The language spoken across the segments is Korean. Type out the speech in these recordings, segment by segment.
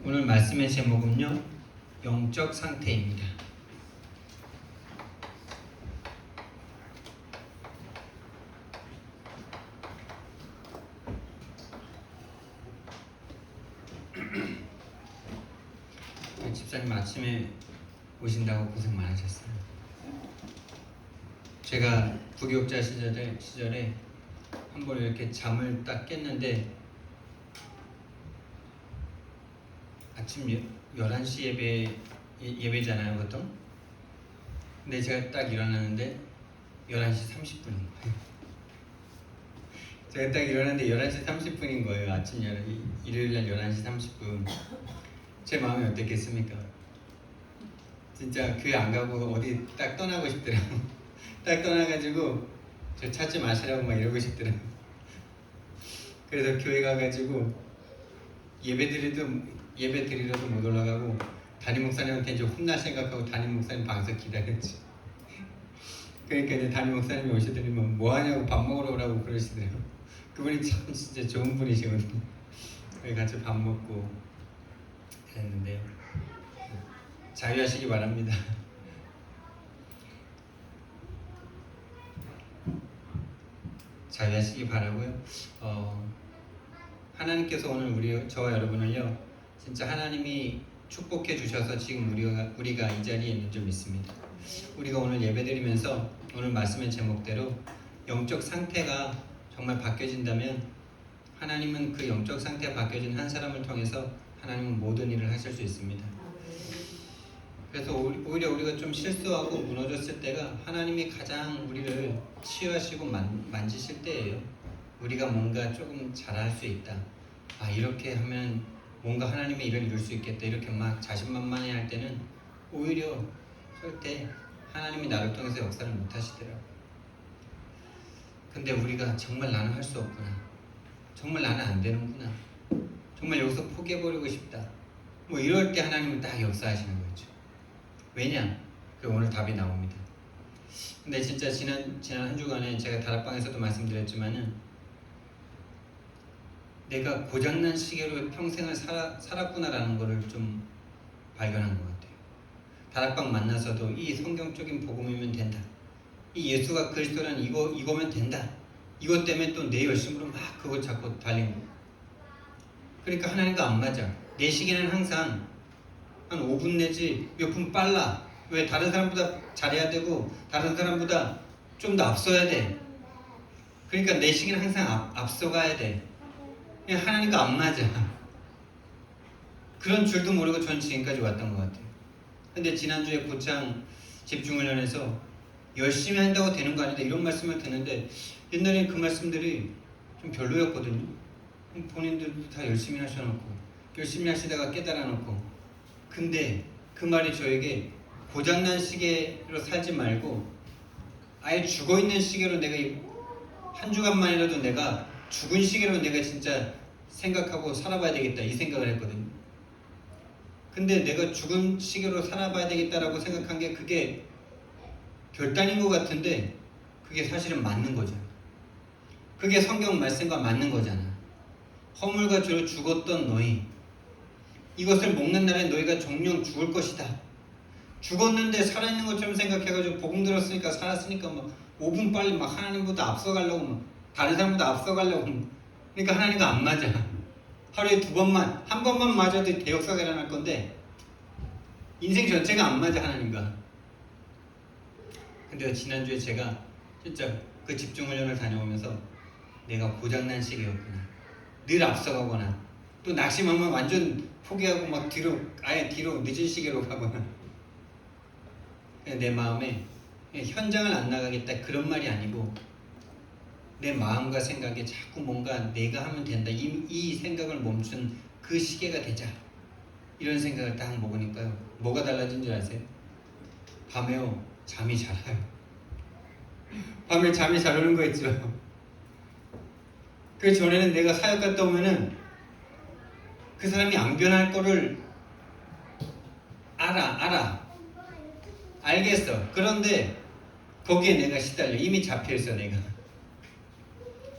오늘 말씀의 제목은요, 영적 상태입니다. 집사님 아침에 오신다고 고생 많으셨어요. 제가 부교육자 시절에 한번 이렇게 잠을 딱 깼는데 아침 11시 예배잖아요 보통. 근데 제가 딱 일어나는데 11시 30분인 거예요. 제가 딱 일어났는데 11시 30분인 거예요. 아침 일요일날 11시 30분. 제 마음이 어땠겠습니까? 진짜 교회 안 가고 어디 딱 떠나고 싶더라고. 딱 떠나가지고 저 찾지 마시라고 막 이러고 싶더라고. 그래서 교회 가가지고 예배 드리러도 못 올라가고 담임 목사님한테 이제 혼날 생각하고 담임 목사님 방에서 기다렸지. 그러니까 이제 담임 목사님이 오시더니 뭐 하냐고 밥 먹으러 오라고 그러시더라고. 그분이 참 진짜 좋은 분이시거든요. 그래서 같이 밥 먹고 그랬는데요. 자유하시기 바랍니다. 자유하시기 바라고요. 하나님께서 오늘 저와 여러분을요, 진짜 하나님이 축복해 주셔서 지금 우리가 이 자리에 있는 줄 믿습니다. 우리가 오늘 예배드리면서 오늘 말씀의 제목대로 영적 상태가 정말 바뀌어진다면 하나님은 그 영적 상태가 바뀌어진 한 사람을 통해서 하나님은 모든 일을 하실 수 있습니다. 그래서 오히려 우리가 좀 실수하고 무너졌을 때가 하나님이 가장 우리를 치유하시고 만지실 때예요. 우리가 뭔가 조금 잘할 수 있다. 이렇게 하면 뭔가 하나님의 일을 이룰 수 있겠다. 이렇게 막 자신만만해 할 때는 오히려 절대 하나님이 나를 통해서 역사를 못 하시더라고요. 근데 우리가 정말 나는 할 수 없구나. 정말 나는 안 되는구나. 정말 여기서 포기해버리고 싶다. 뭐 이럴 때 하나님은 딱 역사하시는 거죠. 왜냐? 오늘 답이 나옵니다. 근데 진짜 지난 한 주간에 제가 다락방에서도 말씀드렸지만은 내가 고장난 시계로 평생을 살았구나라는 것을 좀 발견한 것 같아요. 다락방 만나서도 이 성경적인 복음이면 된다. 이 예수가 그리스도란 이거면 된다. 이것 때문에 또 내 열심으로 막 그걸 잡고 달린 거. 그러니까 하나님과 안 맞아. 내 시계는 항상 한 5분 내지 몇 분 빨라. 왜? 다른 사람보다 잘해야 되고 다른 사람보다 좀 더 앞서야 돼. 그러니까 내 시계는 항상 앞서가야 돼. 그냥 하나님과 안 맞아. 그런 줄도 모르고 전 지금까지 왔던 것 같아요. 근데 지난주에 고창 집중훈련에서 열심히 한다고 되는 거 아니다 이런 말씀을 듣는데 옛날에 그 말씀들이 좀 별로였거든요. 본인들도 다 열심히 하셔놓고 열심히 하시다가 깨달아놓고 근데 그 말이 저에게 고장난 시계로 살지 말고 아예 죽어있는 시계로 내가 한 주간만이라도 내가 죽은 시계로 내가 진짜 생각하고 살아봐야 되겠다 이 생각을 했거든요. 근데 내가 죽은 시계로 살아봐야 되겠다라고 생각한 게 그게 결단인 것 같은데 그게 사실은 맞는 거잖아. 그게 성경 말씀과 맞는 거잖아. 허물과 죄로 죽었던 너희 이것을 먹는 날에 너희가 정령 죽을 것이다. 죽었는데 살아있는 것처럼 생각해가지고 복음 들었으니까 살았으니까 막 5분 빨리 막 하나님보다 앞서가려고 막 다른 사람보다 앞서가려고 그러니까 하나님과 안 맞아. 하루에 2번만 한 번만 맞아도 대역사가 일어날 건데 인생 전체가 안 맞아 하나님과. 근데 지난주에 제가 진짜 그 집중훈련을 다녀오면서 내가 고장난 시계였구나. 늘 앞서가거나 또 낙심하면 완전 포기하고 막 아예 뒤로 늦은 시계로 가거나 내 마음에 현장을 안 나가겠다 그런 말이 아니고 내 마음과 생각에 자꾸 뭔가 내가 하면 된다 이 생각을 멈춘 그 시계가 되자 이런 생각을 딱 먹으니까요. 뭐가 달라진 줄 아세요? 밤에요 잠이 잘 와요. 밤에 잠이 잘 오는 거 있죠. 그 전에는 내가 사역 갔다 오면은 그 사람이 안 변할 거를 알겠어. 그런데 거기에 내가 시달려. 이미 잡혀있어 내가.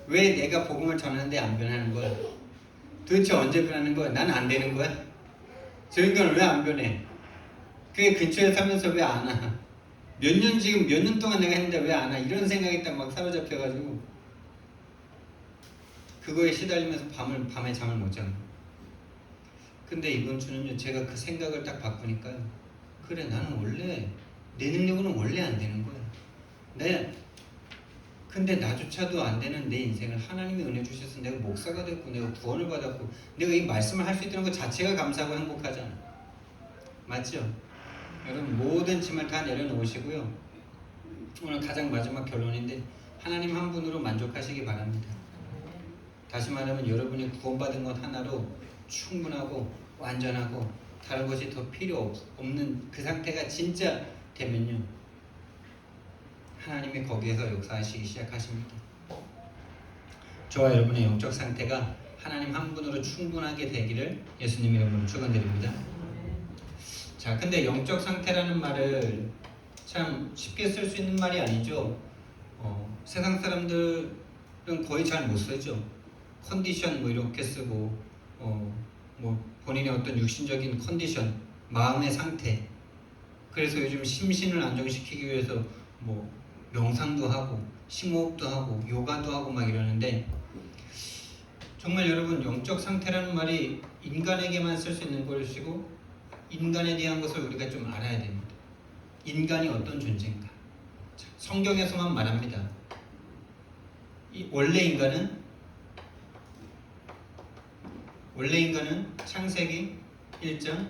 왜 내가 복음을 전하는데 안 변하는 거야? 도대체 언제 변하는 거야? 난 안 되는 거야? 저 인간은 왜 안 변해? 그게 근처에 살면서 왜 안 와? 지금 몇 년 동안 내가 했는데 왜 안 와? 이런 생각이 딱 막 사로잡혀가지고 그거에 시달리면서 밤에 잠을 못 자는 거예요. 근데 이번 주는요, 제가 그 생각을 딱 바꾸니까요, 그래, 나는 원래 내 능력으로는 원래 안 되는 거야. 근데 나조차도 안 되는 내 인생을 하나님이 은혜 주셔서 내가 목사가 됐고 내가 구원을 받았고 내가 이 말씀을 할 수 있다는 것 자체가 감사하고 행복하잖아. 맞죠? 여러분 모든 짐을 다 내려놓으시고요. 오늘 가장 마지막 결론인데 하나님 한 분으로 만족하시기 바랍니다. 다시 말하면 여러분이 구원받은 것 하나로 충분하고 완전하고 다른 것이 더 필요 없는 그 상태가 진짜 되면요, 하나님이 거기에서 역사하시기 시작하십니다. 저와 여러분의 영적 상태가 하나님 한 분으로 충분하게 되기를 예수님 이름으로 축원드립니다. 자, 근데 영적 상태라는 말을 참 쉽게 쓸 수 있는 말이 아니죠. 세상 사람들은 거의 잘 못 쓰죠. 컨디션 뭐 이렇게 쓰고 뭐 본인의 어떤 육신적인 컨디션, 마음의 상태. 그래서 요즘 심신을 안정시키기 위해서 뭐 명상도 하고 심호흡도 하고 요가도 하고 막 이러는데, 정말 여러분 영적 상태라는 말이 인간에게만 쓸 수 있는 것이고 인간에 대한 것을 우리가 좀 알아야 됩니다. 인간이 어떤 존재인가? 성경에서만 말합니다. 원래 인간은 창세기 1장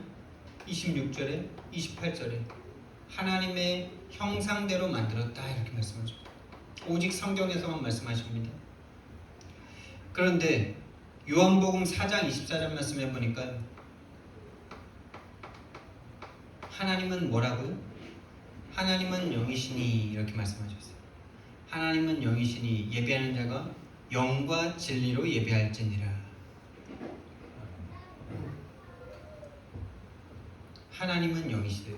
26절에 28절에 하나님의 형상대로 만들었다 이렇게 말씀하죠. 오직 성경에서만 말씀하십니다. 그런데 요한복음 4장 24절 말씀해 보니까 하나님은 뭐라고요? 하나님은 영이시니 이렇게 말씀하셨어요. 하나님은 영이시니 예배하는 자가 영과 진리로 예배할지니라. 하나님은 영이시대요.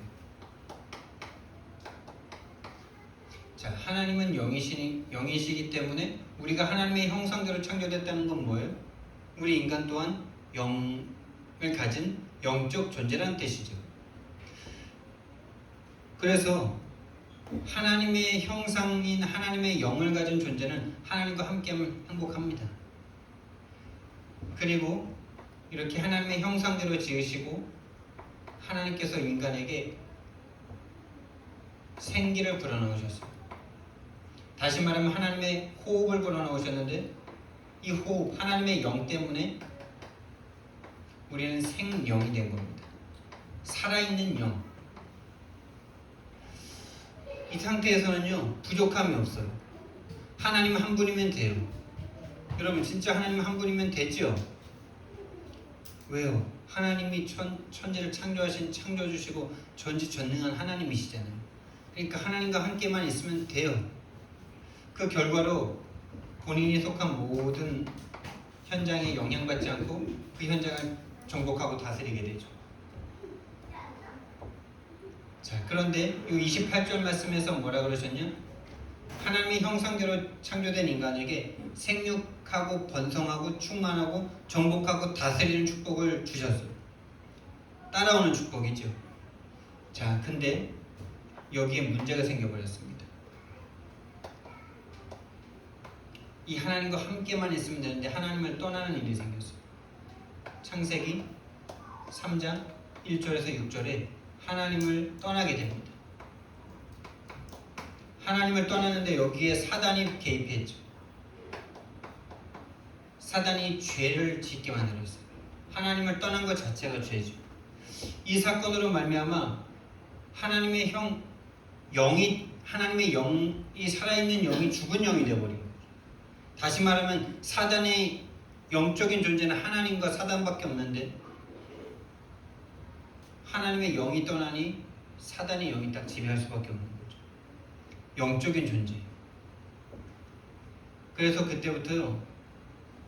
자, 하나님은 영이시기 때문에 우리가 하나님의 형상대로 창조됐다는 건 뭐예요? 우리 인간 또한 영을 가진 영적 존재라는 뜻이죠. 그래서 하나님의 형상인 하나님의 영을 가진 존재는 하나님과 함께하면 행복합니다. 그리고 이렇게 하나님의 형상대로 지으시고 하나님께서 인간에게 생기를 불어넣으셨어요. 다시 말하면 하나님의 호흡을 불어넣으셨는데 이 호흡, 하나님의 영 때문에 우리는 생영이 된 겁니다. 살아있는 영. 이 상태에서는요, 부족함이 없어요. 하나님 한 분이면 돼요. 여러분 진짜 하나님 한 분이면 되죠? 왜요? 하나님이 천지를 창조주시고 전지전능한 하나님이시잖아요. 그러니까 하나님과 함께만 있으면 돼요. 그 결과로 본인이 속한 모든 현장에 영향받지 않고 그 현장을 정복하고 다스리게 되죠. 자, 그런데 이 28절 말씀에서 뭐라 그러셨냐? 하나님의 형상대로 창조된 인간에게 생육하고 번성하고 충만하고 정복하고 다스리는 축복을 주셨어요. 따라오는 축복이죠. 자, 근데 여기에 문제가 생겨버렸습니다. 이 하나님과 함께만 있으면 되는데 하나님을 떠나는 일이 생겼어요. 창세기 3장 1절에서 6절에 하나님을 떠나게 됩니다. 하나님을 떠나는데 여기에 사단이 개입했죠. 사단이 죄를 짓게 만들었어요. 하나님을 떠난 것 자체가 죄죠. 이 사건으로 말미암아 하나님의 하나님의 영이 살아있는 영이 죽은 영이 되어버린 거죠. 다시 말하면 사단의 영적인 존재는 하나님과 사단밖에 없는데 하나님의 영이 떠나니 사단의 영이 딱 지배할 수밖에 없는 거죠. 영적인 존재. 그래서 그때부터요,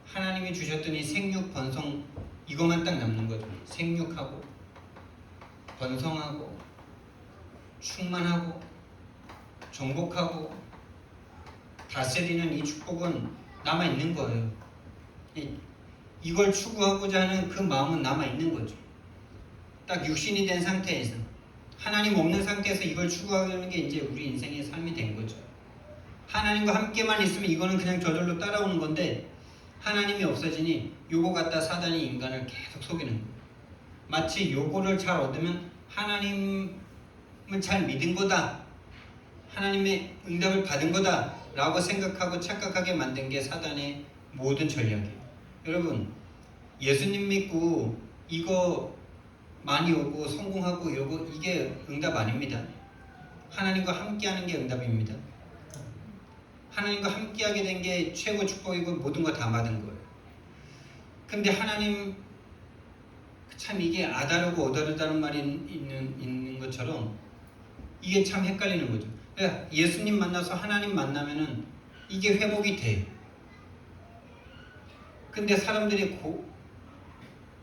하나님이 주셨던 이 생육, 번성 이것만 딱 남는 거죠. 생육하고 번성하고 충만하고 정복하고 다스리는 이 축복은 남아있는 거예요. 이걸 추구하고자 하는 그 마음은 남아있는 거죠. 딱 육신이 된 상태에서 하나님 없는 상태에서 이걸 추구하는 게 이제 우리 인생의 삶이 된 거죠. 하나님과 함께만 있으면 이거는 그냥 저절로 따라오는 건데 하나님이 없어지니 요거 갖다 사단이 인간을 계속 속이는 거예요. 마치 요거를 잘 얻으면 하나님을 잘 믿은 거다, 하나님의 응답을 받은 거다 라고 생각하고 착각하게 만든 게 사단의 모든 전략이에요. 여러분, 예수님 믿고 이거 많이 오고 성공하고 요거 이게 응답 아닙니다. 하나님과 함께하는 게 응답입니다. 하나님과 함께하게 된 게 최고 축복이고 모든 거 다 받은 거예요. 근데 하나님 참 이게 아다르고 어다르다는 말이 있는 것처럼 이게 참 헷갈리는 거죠. 그러니까 예수님 만나서 하나님 만나면은 이게 회복이 돼. 근데 사람들이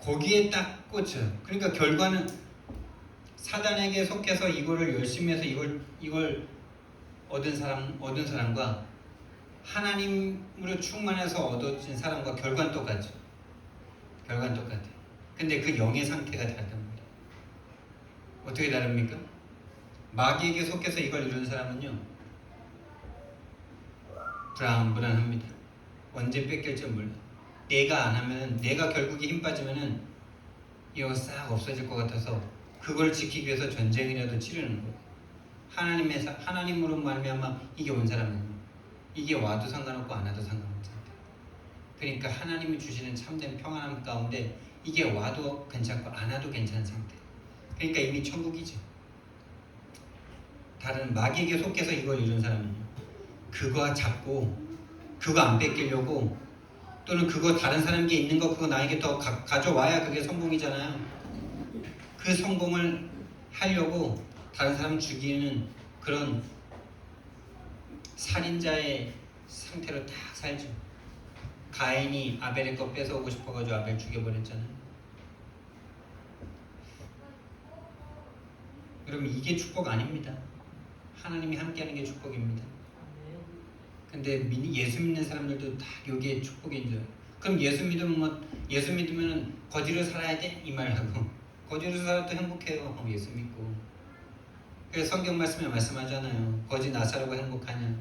거기에 딱 꽂혀요. 그러니까 결과는 사단에게 속해서 이거를 열심히 해서 이걸 얻은 사람과 하나님으로 충만해서 얻어진 사람과 결과는 똑같죠. 결과는 똑같아요. 근데 그 영의 상태가 다르단 말이에요. 어떻게 다릅니까? 마귀에게 속해서 이걸 이룬 사람은요, 불안합니다. 언제 뺏길지 몰라. 내가 안 하면, 내가 결국에 힘 빠지면은 이거 싹 없어질 것 같아서 그걸 지키기 위해서 전쟁이라도 치르는 거예요. 하나님으로 말미암아 이게 온 사람은요, 이게 와도 상관없고 안 와도 상관없는 상태. 그러니까 하나님이 주시는 참된 평안함 가운데 이게 와도 괜찮고 안 와도 괜찮은 상태. 그러니까 이미 천국이죠. 다른 마귀에게 속해서 이걸 이룬 사람은요, 그거 잡고 그거 안 뺏기려고, 또는 그거 다른 사람에게 있는 거 그거 나에게 더 가져와야 그게 성공이잖아요. 그 성공을 하려고 다른 사람 죽이는 그런 살인자의 상태로 딱 살죠. 가인이 아벨의 거 뺏어오고 싶어가지고 아벨 죽여버렸잖아요. 여러분, 이게 축복 아닙니다. 하나님이 함께하는 게 축복입니다. 근데 예수 믿는 사람들도 다 여기에 축복인 줄. 그럼 예수 믿으면 거지로 살아야 돼? 이 말하고 거지로 살아도 행복해요. 예수 믿고. 그래서 성경 말씀에 말씀하잖아요. 거지 나사로가 행복하냐?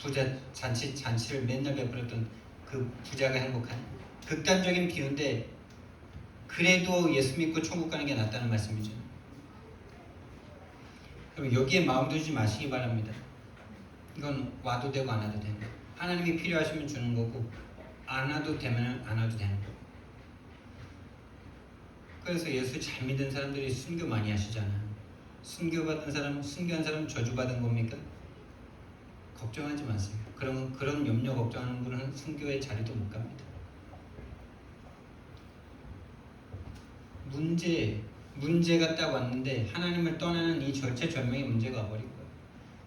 부자 잔치를 맨날 베풀었던 그 부자가 행복하냐? 극단적인 비유인데 그래도 예수 믿고 천국 가는 게 낫다는 말씀이죠. 그럼 여기에 마음 두지 마시기 바랍니다. 이건 와도 되고 안 와도 되는 거예요. 하나님이 필요하시면 주는 거고 안 와도 되면 안 와도 되는 거예요. 그래서 예수 잘 믿은 사람들이 순교 많이 하시잖아요. 순교한 사람은 저주받은 겁니까? 걱정하지 마세요. 그런 염려 걱정하는 분은 순교의 자리도 못 갑니다. 문제가 딱 왔는데 하나님을 떠나는 이 절체절명의 문제가 와버린 거예요.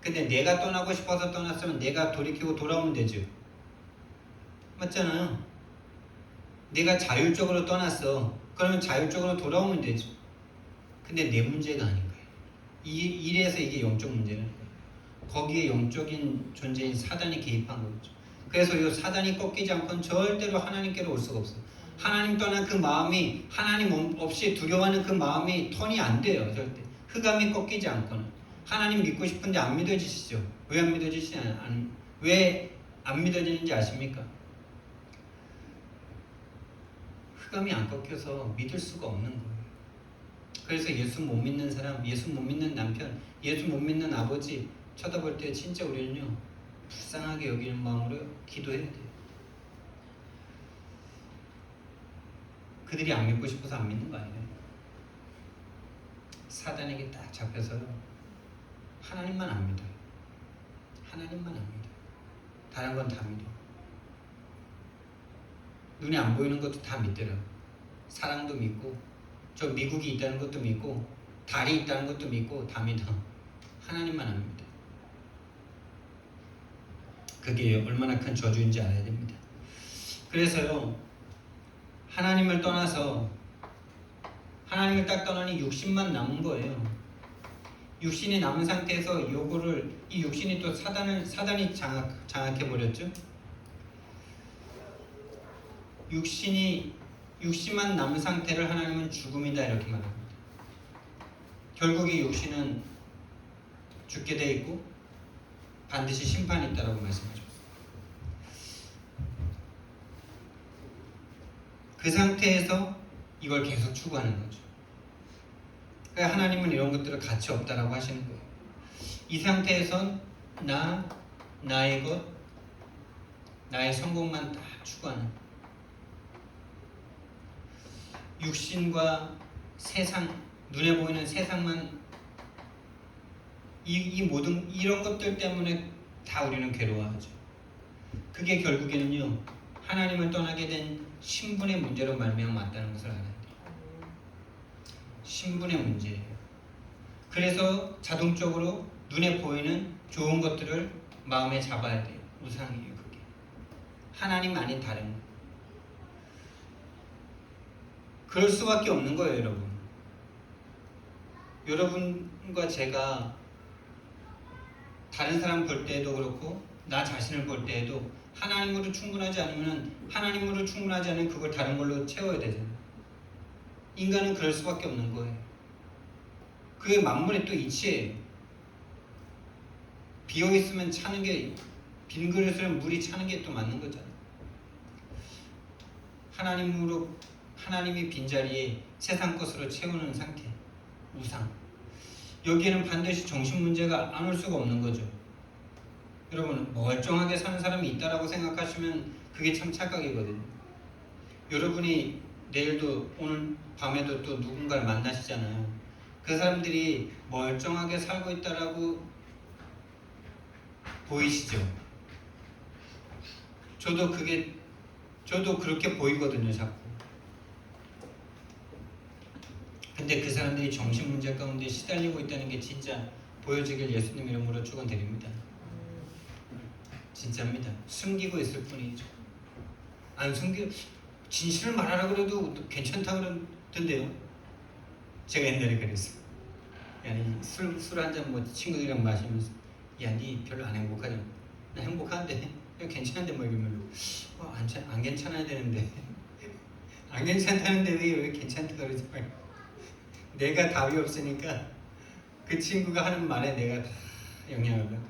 근데 내가 떠나고 싶어서 떠났으면 내가 돌이키고 돌아오면 되죠. 맞잖아요. 내가 자율적으로 떠났어. 그러면 자율적으로 돌아오면 되죠. 근데 내 문제가 아닌 거예요. 이래서 이게 영적 문제라는 거예요. 거기에 영적인 존재인 사단이 개입한 거죠. 그래서 이 사단이 꺾이지 않고는 절대로 하나님께로 올 수가 없어요. 하나님 떠난 그 마음이, 하나님 없이 두려워하는 그 마음이 턴이 안 돼요. 절대. 흑암이 꺾이지 않고는. 하나님 믿고 싶은데 안 믿어지시죠. 왜 안 왜 안 믿어지는지 아십니까? 흑암이 안 꺾여서 믿을 수가 없는 거예요. 그래서 예수 못 믿는 사람, 예수 못 믿는 남편, 예수 못 믿는 아버지 쳐다볼 때 진짜 우리는요, 불쌍하게 여기는 마음으로 기도해야 돼요. 그들이 안 믿고 싶어서 안 믿는 거 아니에요. 사단에게 딱 잡혀서요, 하나님만 안 믿어요. 하나님만 안 믿어요. 다른 건 다 믿어. 눈에 안 보이는 것도 다 믿더라고요. 사랑도 믿고, 저 미국이 있다는 것도 믿고, 달이 있다는 것도 믿고, 다 믿어. 하나님만 안 믿어. 그게 얼마나 큰 저주인지 알아야 됩니다. 그래서요, 하나님을 떠나서, 하나님을 딱 떠나니 육신만 남은 거예요. 육신이 남은 상태에서 이 육신이 또 사단이 장악해버렸죠. 육신만 남은 상태를 하나님은 죽음이다 이렇게 말합니다. 결국에 육신은 죽게 돼 있고 반드시 심판이 있다라고 말씀하셨어요. 그 상태에서 이걸 계속 추구하는 거죠. 그러니까 하나님은 이런 것들을 가치 없다라고 하시는 거예요. 이 상태에선 나의 것, 나의 성공만 다 추구하는, 육신과 세상, 눈에 보이는 세상만, 이 모든 이런 것들 때문에 다 우리는 괴로워하죠. 그게 결국에는요, 하나님을 떠나게 된 신분의 문제로 말미암았다는 것을 알아야 돼요. 신분의 문제예요. 그래서 자동적으로 눈에 보이는 좋은 것들을 마음에 잡아야 돼요. 우상이에요, 그게. 하나님 아닌 다른 거. 그럴 수밖에 없는 거예요, 여러분. 여러분과 제가 다른 사람 볼 때에도 그렇고 나 자신을 볼 때에도 하나님으로 충분하지 않으면, 하나님으로 충분하지 않으면 그걸 다른 걸로 채워야 되잖아요. 인간은 그럴 수밖에 없는 거예요. 그게 만물의 또 이치예요. 비어있으면 차는 게, 빈 그릇을 물이 차는 게 또 맞는 거잖아요. 하나님이 빈자리에 세상 것으로 채우는 상태, 우상. 여기에는 반드시 정신 문제가 안 올 수가 없는 거죠. 여러분, 멀쩡하게 사는 사람이 있다라고 생각하시면 그게 참 착각이거든요. 여러분이 내일도, 오늘 밤에도 또 누군가를 만나시잖아요. 그 사람들이 멀쩡하게 살고 있다라고 보이시죠? 저도 그렇게 보이거든요, 자꾸. 근데 그 사람들이 정신 문제 가운데 시달리고 있다는 게 진짜 보여지길 예수님 이름으로 축원드립니다. 진짜입니다. 숨기고 있을 뿐이죠. 안 진실을 말하라 그래도 괜찮다 그러던데요. 제가 옛날에 그랬어요. 야니 술 한 잔 뭐 친구들이랑 마시면서, 야, 니 별로 안 행복하냐? 나 행복한데, 괜찮은데 뭐 이러면 안 괜찮아야 되는데 안 괜찮다는데 왜 괜찮다 그러지 말고. 내가 답이 없으니까 그 친구가 하는 말에 내가 다 영향을 받아.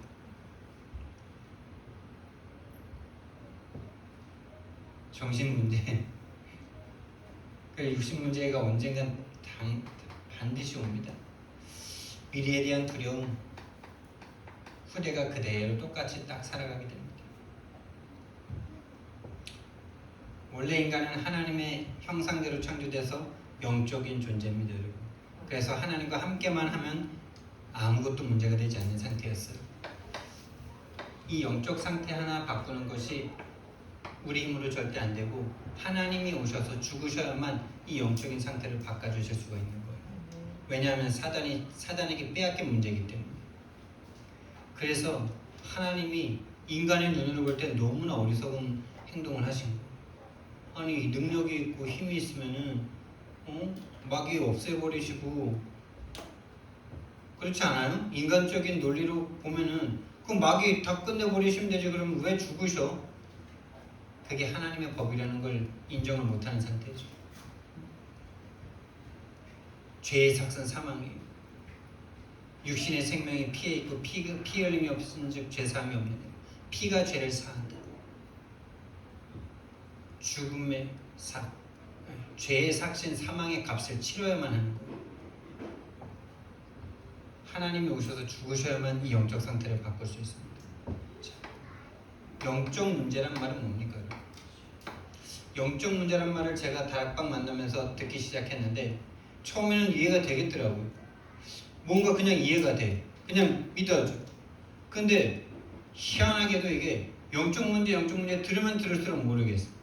정신 문제, 그 육신 문제가 언젠간 반드시 옵니다. 미래에 대한 두려움, 후대가 그대로 똑같이 딱 살아가게 됩니다. 원래 인간은 하나님의 형상대로 창조돼서 영적인 존재입니다, 여러분. 그래서 하나님과 함께만 하면 아무것도 문제가 되지 않는 상태였어요. 이 영적 상태 하나 바꾸는 것이 우리 힘으로 절대 안 되고, 하나님이 오셔서 죽으셔야만 이 영적인 상태를 바꿔주실 수가 있는 거예요. 왜냐하면 사단에게 빼앗긴 문제이기 때문에. 그래서 하나님이 인간의 눈으로 볼 때 너무나 어리석은 행동을 하신 거예요. 아니, 능력이 있고 힘이 있으면은 마귀 없애버리시고, 그렇지 않아요? 인간적인 논리로 보면은 그 마귀 다 끝내버리시면 되지. 그러면 왜 죽으셔? 그게 하나님의 법이라는 걸 인정을 못하는 상태죠. 죄의 삭은 사망이에요. 육신의 생명이 피에 있고 피 흘림이 없은즉 죄사함이 없느냐. 피가 죄를 사한다. 죽음의 죄의 삭신 사망의 값을 치러야만 하는 거예요. 하나님이 오셔서 죽으셔야만 이 영적 상태를 바꿀 수 있습니다. 자, 영적 문제란 말은 뭡니까? 영적 문제란 말을 제가 다락방 만나면서 듣기 시작했는데 처음에는 이해가 되겠더라고요. 뭔가 그냥 이해가 돼. 그냥 믿어줘. 근데 희한하게도 이게 영적 문제 들으면 들을수록 모르겠어.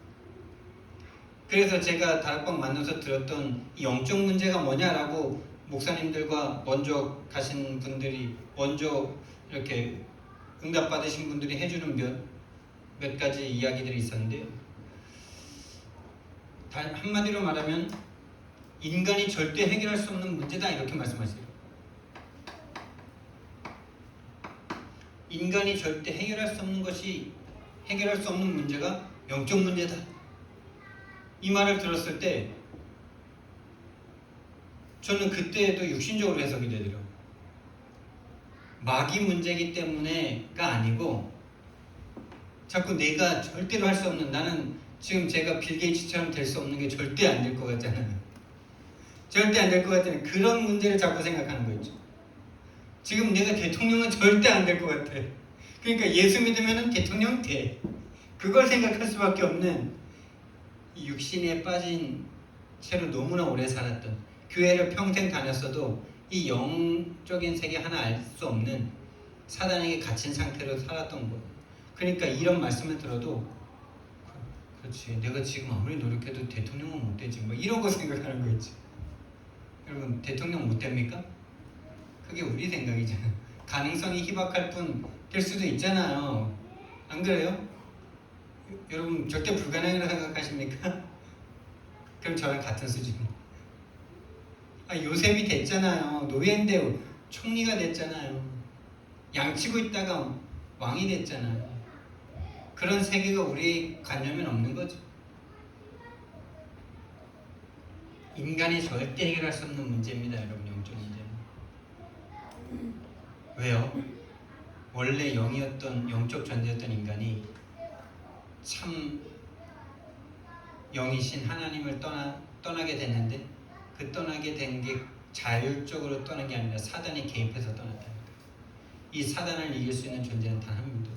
그래서 제가 다락방 만나서 들었던 이 영적 문제가 뭐냐라고 목사님들과 먼저 가신 분들이, 먼저 이렇게 응답 받으신 분들이 해주는 몇 가지 이야기들이 있었는데요. 한마디로 말하면 인간이 절대 해결할 수 없는 문제다, 이렇게 말씀하세요. 인간이 절대 해결할 수 없는 문제가 영적 문제다. 이 말을 들었을 때 저는 그때도 육신적으로 해석이 되더라고요. 마귀 문제이기 때문에가 아니고 자꾸 내가 절대로 할 수 없는, 나는 지금 제가 빌 게이츠처럼 될 수 없는 게 절대 안 될 것 같잖아요. 절대 안 될 것 같다는 그런 문제를 자꾸 생각하는 거죠. 지금 내가 대통령은 절대 안 될 것 같아. 그러니까 예수 믿으면 대통령 돼. 그걸 생각할 수밖에 없는 이 육신에 빠진 채로 너무나 오래 살았던, 교회를 평생 다녔어도 이 영적인 세계 하나 알 수 없는 사단에게 갇힌 상태로 살았던 거예요. 그러니까 이런 말씀을 들어도 그렇지, 내가 지금 아무리 노력해도 대통령은 못 되지, 뭐 이런 거 생각하는 거였지. 여러분, 대통령 못 됩니까? 그게 우리 생각이잖아요. 가능성이 희박할 뿐 될 수도 있잖아요. 안 그래요? 여러분 절대 불가능이라고 생각하십니까? 그럼 저랑 같은 수준. 요셉이 됐잖아요. 노예인데 총리가 됐잖아요. 양치고 있다가 왕이 됐잖아요. 그런 세계가 우리 관념엔 없는 거죠. 인간이 절대 해결할 수 없는 문제입니다, 여러분. 영적 문제는. 왜요? 원래 영이었던, 영적 존재였던 인간이 참 영이신 하나님을 떠나게 됐는데, 그 떠나게 된 게 자율적으로 떠난 게 아니라 사단이 개입해서 떠났다는 거예요. 이 사단을 이길 수 있는 존재는 단 한 명도.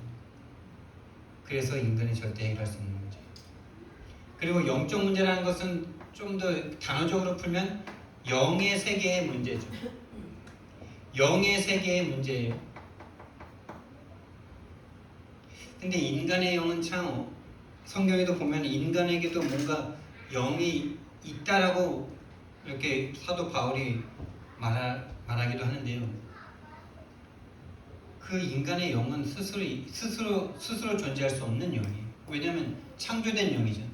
그래서 인간이 절대 해결할 수 없는 문제. 그리고 영적 문제라는 것은 좀 더 단어적으로 풀면 영의 세계의 문제죠. 영의 세계의 문제예요. 근데 인간의 영은 참, 성경에도 보면 인간에게도 뭔가 영이 있다라고 이렇게 사도 바울이 말하기도 하는데요. 그 인간의 영은 스스로 존재할 수 없는 영이에요. 왜냐하면 창조된 영이잖아요.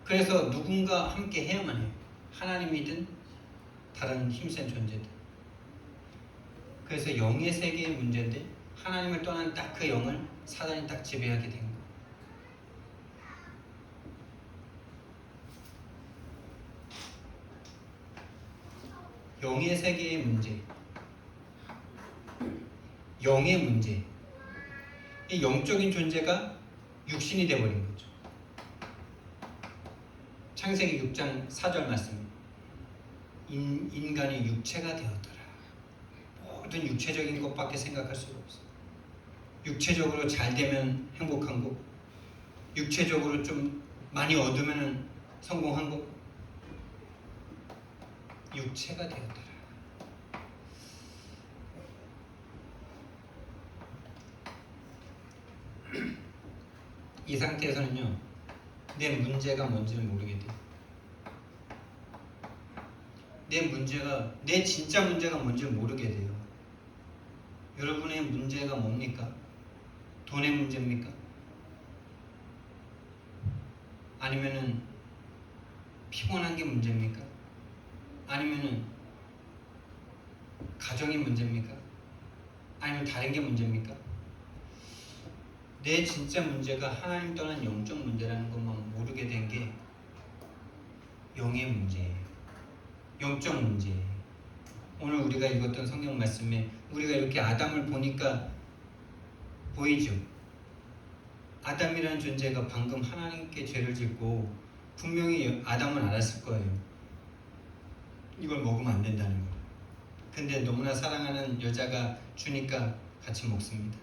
그래서 누군가 함께 해야만 해요. 하나님이든 다른 힘센 존재든. 그래서 영의 세계의 문제인데, 하나님을 떠난 딱 그 영을 사단이 딱 지배하게 된 거예요. 영의 세계의 문제, 영의 문제, 이 영적인 존재가 육신이 되어버린 거죠. 창세기 6장 4절 말씀, 인간이 육체가 되었더라. 모든 육체적인 것밖에 생각할 수가 없어. 육체적으로 잘 되면 행복한 거, 육체적으로 좀 많이 얻으면 성공한 거, 육체가 되었더라. 이 상태에서는요, 내 문제가 뭔지를 모르게 돼요. 내 진짜 문제가 뭔지를 모르게 돼요. 여러분의 문제가 뭡니까? 돈의 문제입니까? 아니면은 피곤한 게 문제입니까? 아니면은 가정이 문제입니까? 아니면 다른 게 문제입니까? 내 진짜 문제가 하나님 떠난 영적 문제라는 것만 모르게 된 게 영의 문제예요. 영적 문제예요. 오늘 우리가 읽었던 성경 말씀에 우리가 이렇게 아담을 보니까 보이죠? 아담이라는 존재가 방금 하나님께 죄를 짓고 분명히 아담은 알았을 거예요. 이걸 먹으면 안 된다는 걸. 근데 너무나 사랑하는 여자가 주니까 같이 먹습니다.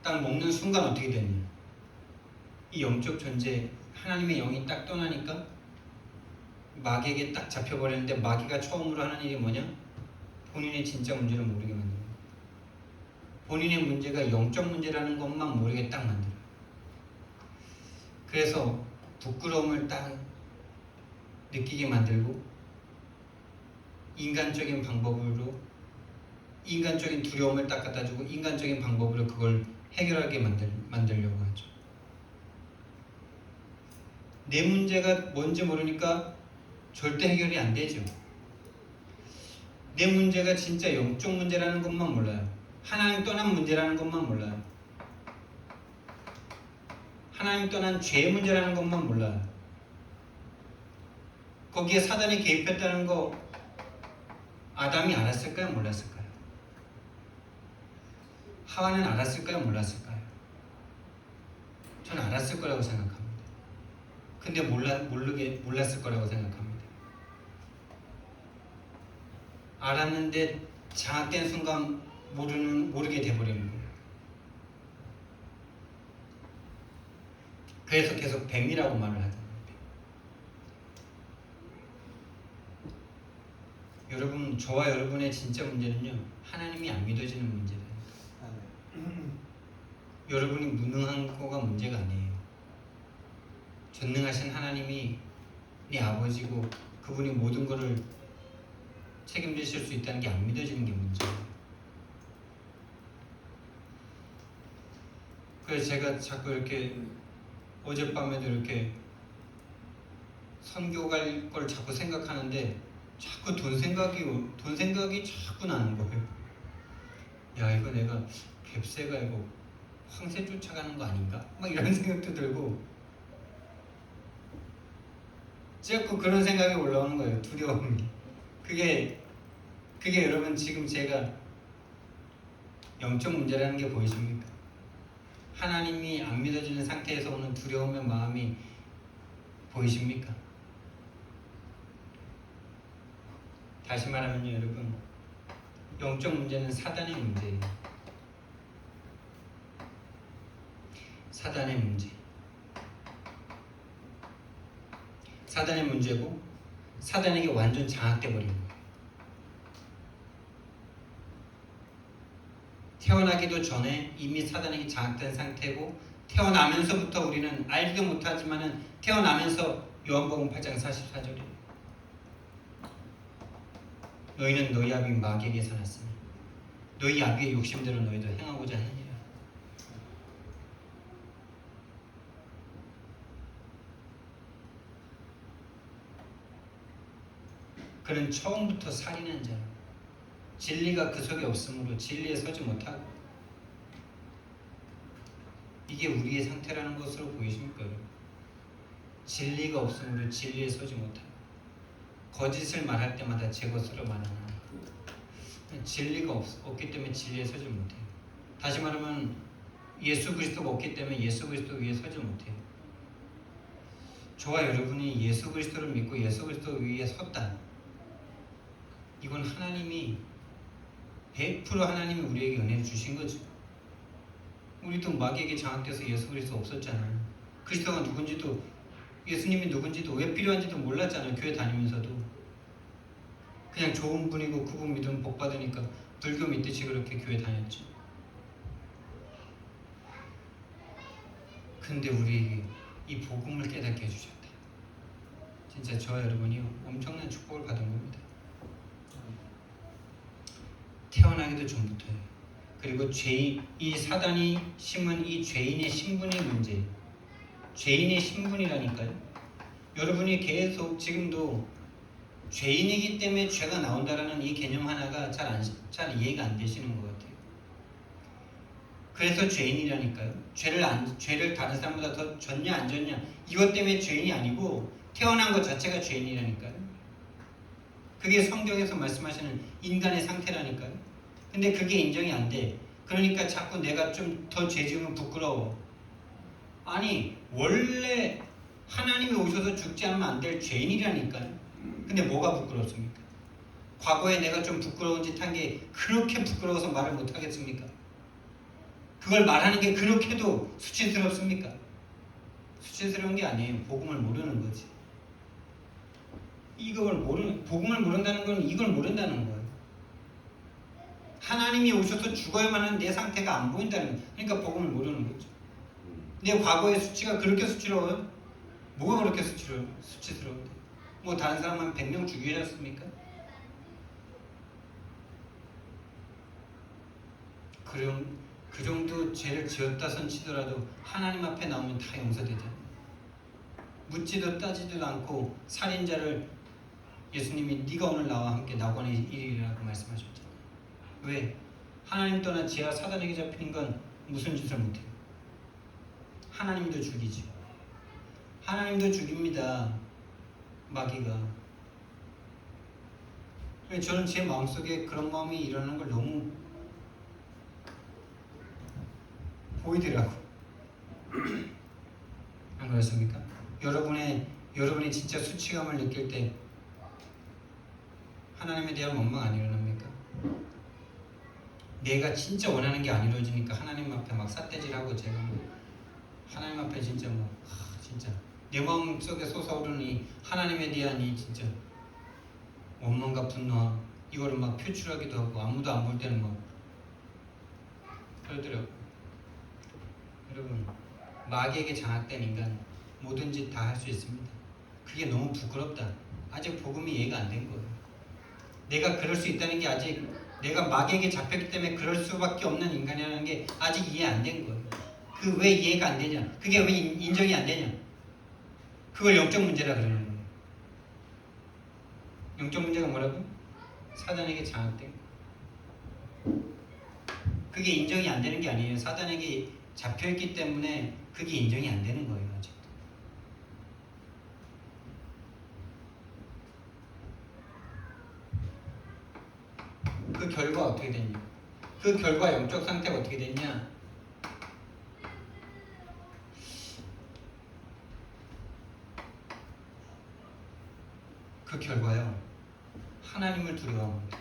딱 먹는 순간 어떻게 되냐? 이 영적 존재, 하나님의 영이 딱 떠나니까 마귀에게 딱 잡혀버렸는데, 마귀가 처음으로 하는 일이 뭐냐? 본인의 진짜 문제를 모르게 만들어요. 본인의 문제가 영적 문제라는 것만 모르게 딱 만들어요. 그래서 부끄러움을 딱 느끼게 만들고, 인간적인 방법으로, 인간적인 두려움을 딱 갖다주고 인간적인 방법으로 그걸 해결하게 만들려고 하죠. 내 문제가 뭔지 모르니까 절대 해결이 안 되죠. 내 문제가 진짜 영적 문제라는 것만 몰라요. 하나님 떠난 문제라는 것만 몰라요. 하나님 떠난 죄의 문제라는 것만 몰라요. 거기에 사단이 개입했다는 거 아담이 알았을까요? 몰랐을까요? 하와는 알았을까요? 몰랐을까요? 저는 알았을 거라고 생각합니다. 근데 몰랐을 거라고 생각합니다. 알았는데 장악된 순간 모르게 돼버리는 거예요. 그래서 계속 뱀이라고 말을 하잖아요. 여러분, 저와 여러분의 진짜 문제는요, 하나님이 안 믿어지는 문제예요. 여러분이 무능한 거가 문제가 아니에요. 전능하신 하나님이 네 아버지고 그분이 모든 거를 책임지실 수 있다는 게 안 믿어지는 게 문제예요. 그래서 제가 자꾸 이렇게 어젯밤에도 이렇게 선교 갈 걸 자꾸 생각하는데 자꾸 돈 생각이 자꾸 나는 거예요. 야, 이거 내가 뱁새가 이거 황새 쫓아가는 거 아닌가? 막 이런 생각도 들고 자꾸 그런 생각이 올라오는 거예요. 두려움이. 그게 여러분 지금 제가 영적 문제라는 게 보이십니까? 하나님이 안 믿어지는 상태에서 오는 두려움의 마음이 보이십니까? 다시 말하면요, 여러분, 영적 문제는 사단의 문제예요. 사단의 문제. 사단의 문제고 사단에게 완전 장악돼 버린 거예요. 태어나기도 전에 이미 사단에게 장악된 상태고 태어나면서부터 우리는 알지도 못하지만은 태어나면서 요한복음 8장 44절이에요. 너희는 너희 아비 마귀에게서 났으니 너희 아비의 욕심대로 너희도 행하고자 하느니라. 그는 처음부터 살인한 자라. 진리가 그 속에 없으므로 진리에 서지 못하고. 이게 우리의 상태라는 것으로 보이십니까? 진리가 없으므로 진리에 서지 못하고 거짓을 말할 때마다 제 것으로 말하나. 진리가 없기 때문에 진리에 서지 못해요. 다시 말하면 예수 그리스도가 없기 때문에 예수 그리스도 위에 서지 못해요. 저와 여러분이 예수 그리스도를 믿고 예수 그리스도 위에 섰다. 이건 하나님이 100% 하나님이 우리에게 은혜를 주신 거죠. 우리도 마귀에게 장악돼서 예수 그리스도 없었잖아요. 그리스도가 누군지도 예수님이 누군지도 왜 필요한지도 몰랐잖아요. 교회 다니면서도 그냥 좋은 분이고 그분 믿으면 복 받으니까 불교 믿듯이 그렇게 교회 다녔죠. 근데 우리에게 이 복음을 깨닫게 해주셨다. 진짜 저와 여러분이 엄청난 축복을 받은 겁니다. 태어나기도 전부터요. 그리고 이 사단이 심은 이 죄인의 신분의 문제, 죄인의 신분이라니까요. 여러분이 계속 지금도 죄인이기 때문에 죄가 나온다라는 이 개념 하나가 잘 이해가 안 되시는 것 같아요. 그래서 죄인이라니까요. 죄를 다른 사람보다 더 졌냐 안 졌냐 이것 때문에 죄인이 아니고 태어난 것 자체가 죄인이라니까요. 그게 성경에서 말씀하시는 인간의 상태라니까요. 근데 그게 인정이 안 돼. 그러니까 자꾸 내가 좀 더 죄 지으면 부끄러워. 아니 원래 하나님이 오셔서 죽지 않으면 안 될 죄인이라니까요. 근데 뭐가 부끄럽습니까? 과거에 내가 좀 부끄러운 짓 한 게 그렇게 부끄러워서 말을 못 하겠습니까? 그걸 말하는 게 그렇게도 수치스럽습니까? 수치스러운 게 아니에요. 복음을 모르는 거지. 복음을 모른다는 건 이걸 모른다는 거예요. 하나님이 오셔서 죽어야만 하는 내 상태가 안 보인다는 거예요. 그러니까 복음을 모르는 거죠. 내 과거의 수치가 그렇게 수치로워요? 뭐가 그렇게 수치스러운데? 뭐 다른 사람 한 100명 죽이셨습니까? 그 정도 죄를 지었다 손 치더라도 하나님 앞에 나오면 다 용서되잖아요. 묻지도 따지도 않고 살인자를 예수님이 네가 오늘 나와 함께 낙원에 이르리라고 말씀하셨잖아요. 왜? 하나님 떠나 지하 사단에게 잡힌 건 무슨 짓을 못해요. 하나님도 죽이지. 하나님도 죽입니다. 마귀가. 저는 제 마음속에 그런 마음이 일어나는 걸 너무 보이더라고. 안 그렇습니까? 여러분이 진짜 수치감을 느낄 때 하나님에 대한 원망 안 일어납니까? 내가 진짜 원하는 게 안 이루어지니까 하나님 앞에 막 삿대질하고 제가 하나님 앞에 진짜 진짜 내 마음 속에 솟아오르는 이 하나님에 대한 이 진짜 원망과 분노 이거를 막 표출하기도 하고 아무도 안 볼 때는 막 그러더라고. 여러분, 마귀에게 장악된 인간 뭐든지 다 할 수 있습니다. 그게 너무 부끄럽다. 아직 복음이 이해가 안 된 거예요. 내가 그럴 수 있다는 게 아직 내가 마귀에게 잡혔기 때문에 그럴 수밖에 없는 인간이라는 게 아직 이해 안 된 거예요. 그 왜 이해가 안 되냐? 그게 왜 인정이 안 되냐? 그걸 영적 문제라 그러는 거예요. 영적 문제가 뭐라고? 사단에게 장악된 거. 그게 인정이 안 되는 게 아니에요. 사단에게 잡혀있기 때문에 그게 인정이 안 되는 거예요. 아직도. 그 결과 어떻게 됐냐? 그 결과 영적 상태가 어떻게 됐냐? 그 결과요. 하나님을 두려워합니다.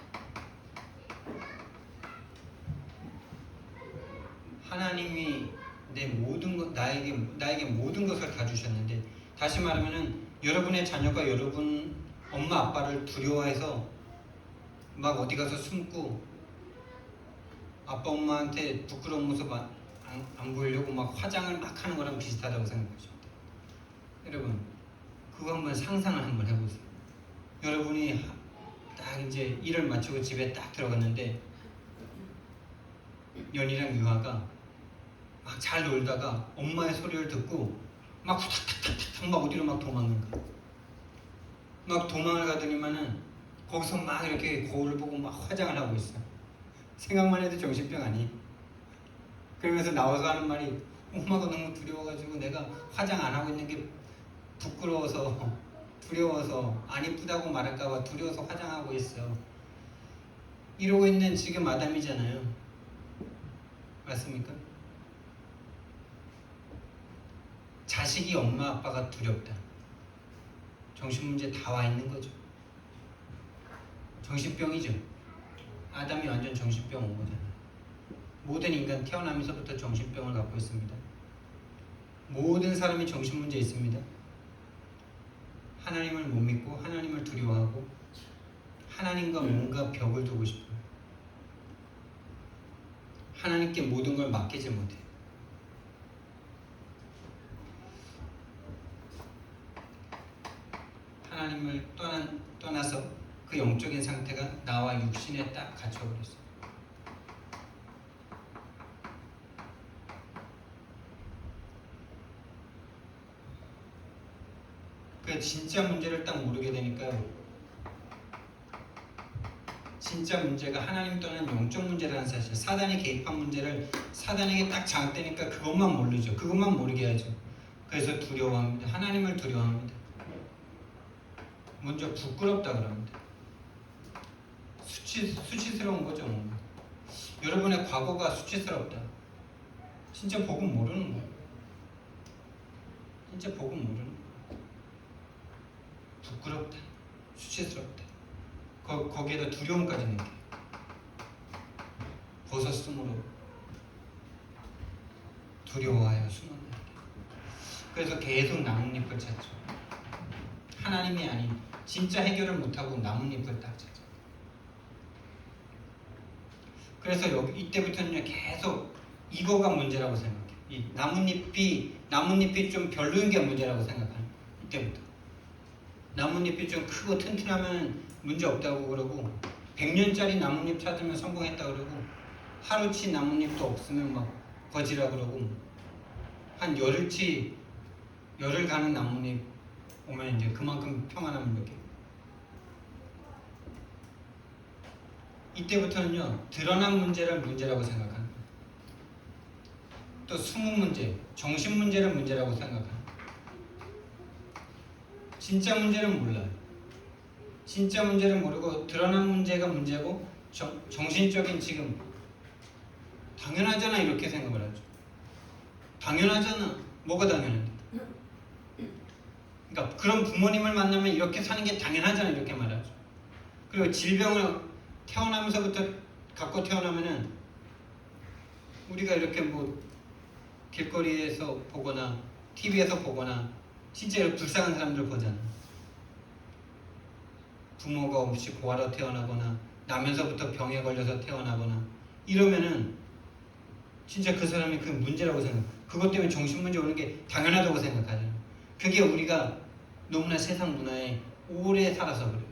하나님이 내 모든 것, 나에게 모든 것을 다 주셨는데, 다시 말하면은 여러분의 자녀가 여러분 엄마 아빠를 두려워해서 막 어디 가서 숨고 아빠 엄마한테 부끄러운 모습 안 보이려고 막 화장을 막 하는 거랑 비슷하다고 생각하십니다. 여러분, 그거 한번 상상을 한번 해보세요. 여러분이 딱 이제 일을 마치고 집에 딱 들어갔는데 연이랑 유아가 막 잘 놀다가 엄마의 소리를 듣고 막 후닥닥닥닥 막 어디로 막 도망간 거야. 막 도망을 가더니만은 거기서 막 이렇게 거울을 보고 막 화장을 하고 있어. 생각만 해도 정신병 아니? 그러면서 나와서 하는 말이 엄마가 너무 두려워가지고 내가 화장 안 하고 있는 게 부끄러워서 두려워서 안 이쁘다고 말할까봐 두려워서 화장하고 있어. 이러고 있는 지금 아담이잖아요. 맞습니까? 자식이 엄마 아빠가 두렵다. 정신문제 다 와 있는 거죠. 정신병이죠. 아담이 완전 정신병 온 거잖아요. 모든 인간 태어나면서부터 정신병을 갖고 있습니다. 모든 사람이 정신문제 있습니다. 하나님을 못 믿고 하나님을 두려워하고 하나님과 뭔가 벽을 두고 싶어요. 하나님께 모든 걸 맡기지 못해요. 하나님을 떠나서 그 영적인 상태가 나와 육신에 딱 갇혀버렸어요. 그 진짜 문제를 딱 모르게 되니까요. 진짜 문제가 하나님 떠난 영적 문제라는 사실, 사단이 개입한 문제를 사단에게 딱 장악되니까 그것만 모르죠. 그것만 모르게 하죠. 그래서 두려워합니다. 하나님을 두려워합니다. 먼저 부끄럽다 그럽니다. 수치스러운 거죠. 뭔가. 여러분의 과거가 수치스럽다. 진짜 복음 모르는 거예요. 진짜 복음 모르는 거예요. 부끄럽다. 수치스럽다. 거기에다 두려움까지 느껴요. 벗었으므로 두려워하여 숨었다. 그래서 계속 나뭇잎을 찾죠. 하나님이 아닌 진짜 해결을 못하고 나뭇잎을 딱 찾죠. 그래서 이때부터는 계속 이거가 문제라고 생각해요. 이 나뭇잎이 좀 별로인 게 문제라고 생각하는 이때부터. 나뭇잎이 좀 크고 튼튼하면 문제 없다고 그러고 100년짜리 나뭇잎 찾으면 성공했다 그러고 하루치 나뭇잎도 없으면 막 거지라 그러고 한 열흘 가는 나뭇잎 오면 이제 그만큼 평안함을 느껴요. 이때부터는요 드러난 문제를 문제라고 생각하는 거예요. 또 숨은 문제, 정신 문제를 문제라고 생각합니다. 진짜 문제는 몰라요. 진짜 문제를 모르고 드러난 문제가 문제고 정신적인 지금 당연하잖아 이렇게 생각을 하죠. 당연하잖아. 뭐가 당연한데? 그러니까 그런 부모님을 만나면 이렇게 사는 게 당연하잖아 이렇게 말하죠. 그리고 질병을 태어나면서부터 갖고 태어나면은 우리가 이렇게 뭐 길거리에서 보거나 TV에서 보거나 진짜 불쌍한 사람들 보잖아. 부모가 없이 고아로 태어나거나 나면서부터 병에 걸려서 태어나거나 이러면은 진짜 그 사람이 그 문제라고 생각해. 그것 때문에 정신문제 오는 게 당연하다고 생각하잖아. 그게 우리가 너무나 세상 문화에 오래 살아서 그래요.